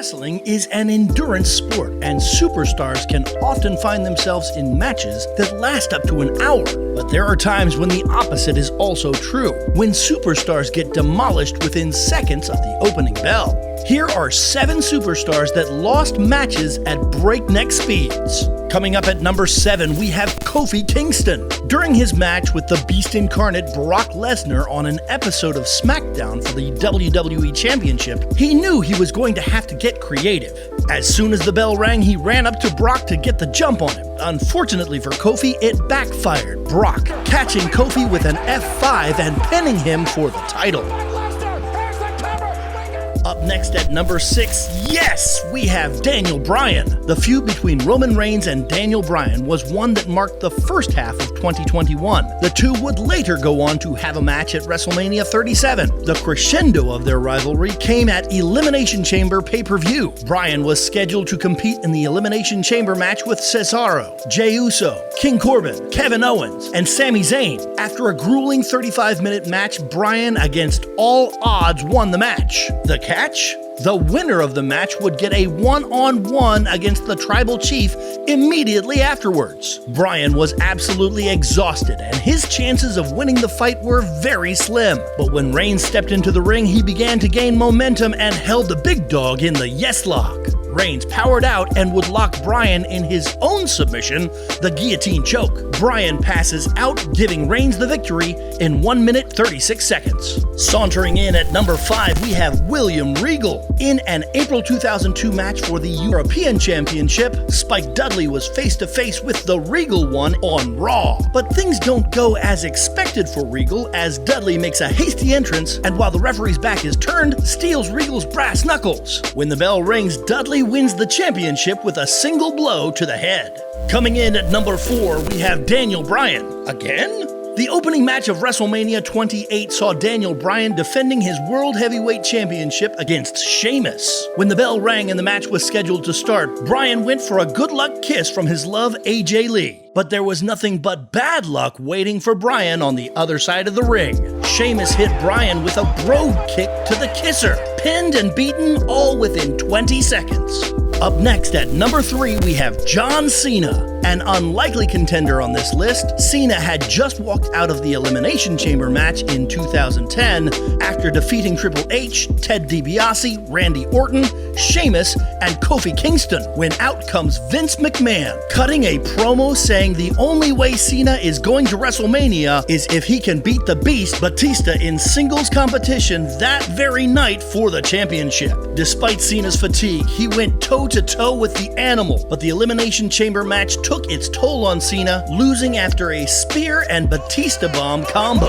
Wrestling is an endurance sport, and superstars can often find themselves in matches that last up to an hour. But there are times when the opposite is also true, when superstars get demolished within seconds of the opening bell. Here are 7 superstars that lost matches at breakneck speeds. Coming up at number 7, we have Kofi Kingston. During his match with the Beast Incarnate Brock Lesnar on an episode of SmackDown for the WWE Championship, he knew he was going to have to get creative. As soon as the bell rang, he ran up to Brock to get the jump on him. Unfortunately for Kofi, it backfired. Brock catching Kofi with an F5 and pinning him for the title. Up next at number 6, yes, we have Daniel Bryan. The feud between Roman Reigns and Daniel Bryan was one that marked the first half of 2021. The two would later go on to have a match at WrestleMania 37. The crescendo of their rivalry came at Elimination Chamber pay-per-view. Bryan was scheduled to compete in the Elimination Chamber match with Cesaro, Jey Uso, King Corbin, Kevin Owens, and Sami Zayn. After a grueling 35-minute match, Bryan, against all odds, won the match. The catch? The winner of the match would get a one-on-one against the Tribal Chief immediately afterwards. Bryan was absolutely exhausted, and his chances of winning the fight were very slim. But when Reigns stepped into the ring, he began to gain momentum and held the big dog in the yes lock. Reigns powered out and would lock Bryan in his own submission, the guillotine choke. Bryan passes out, giving Reigns the victory in 1 minute 36 seconds. Sauntering in at number 5, we have William Regal. In an April 2002 match for the European Championship, Spike Dudley was face-to-face with the Regal One on Raw. But things don't go as expected for Regal, as Dudley makes a hasty entrance and, while the referee's back is turned, steals Regal's brass knuckles. When the bell rings, Dudley wins the championship with a single blow to the head. Coming in at number 4, we have Daniel Bryan. Again? The opening match of WrestleMania 28 saw Daniel Bryan defending his World Heavyweight Championship against Sheamus. When the bell rang and the match was scheduled to start, Bryan went for a good luck kiss from his love AJ Lee. But there was nothing but bad luck waiting for Bryan on the other side of the ring. Sheamus hit Bryan with a brogue kick to the kisser, pinned and beaten all within 20 seconds. Up next at number 3, we have John Cena. An unlikely contender on this list, Cena had just walked out of the Elimination Chamber match in 2010 after defeating Triple H, Ted DiBiase, Randy Orton, Sheamus, and Kofi Kingston, when out comes Vince McMahon, cutting a promo saying the only way Cena is going to WrestleMania is if he can beat the Beast Batista in singles competition that very night for the championship. Despite Cena's fatigue, he went toe-to-toe with the Animal, but the Elimination Chamber match took its toll on Cena, losing after a spear and Batista bomb combo.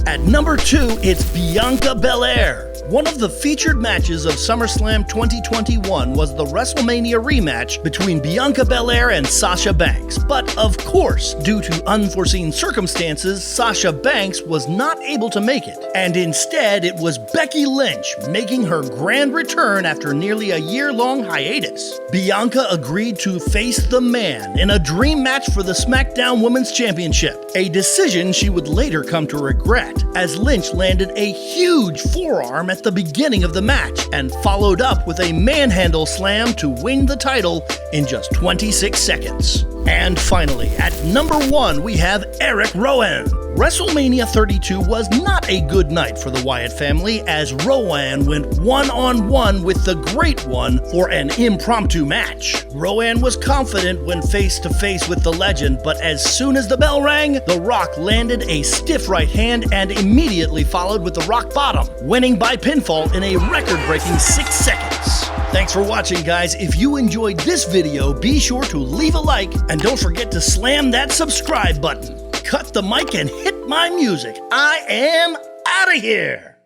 At number 2, it's Bianca Belair. One of the featured matches of SummerSlam 2021 was the WrestleMania rematch between Bianca Belair and Sasha Banks. But of course, due to unforeseen circumstances, Sasha Banks was not able to make it. And instead, it was Becky Lynch making her grand return after nearly a year-long hiatus. Bianca agreed to face the Man in a dream match for the SmackDown Women's Championship, a decision she would later come to regret, as Lynch landed a huge forearm at the beginning of the match and followed up with a manhandle slam to win the title in just 26 seconds. And finally, at number 1, we have Eric Rowan. WrestleMania 32 was not a good night for the Wyatt family, as Rowan went one-on-one with the Great One for an impromptu match. Rowan was confident when face-to-face with the legend, but as soon as the bell rang, The Rock landed a stiff right hand and immediately followed with the rock bottom, winning by pinfall in a record-breaking 6 seconds. Thanks for watching, guys. If you enjoyed this video, be sure to leave a like and don't forget to slam that subscribe button. Cut the mic and hit my music. I am out of here.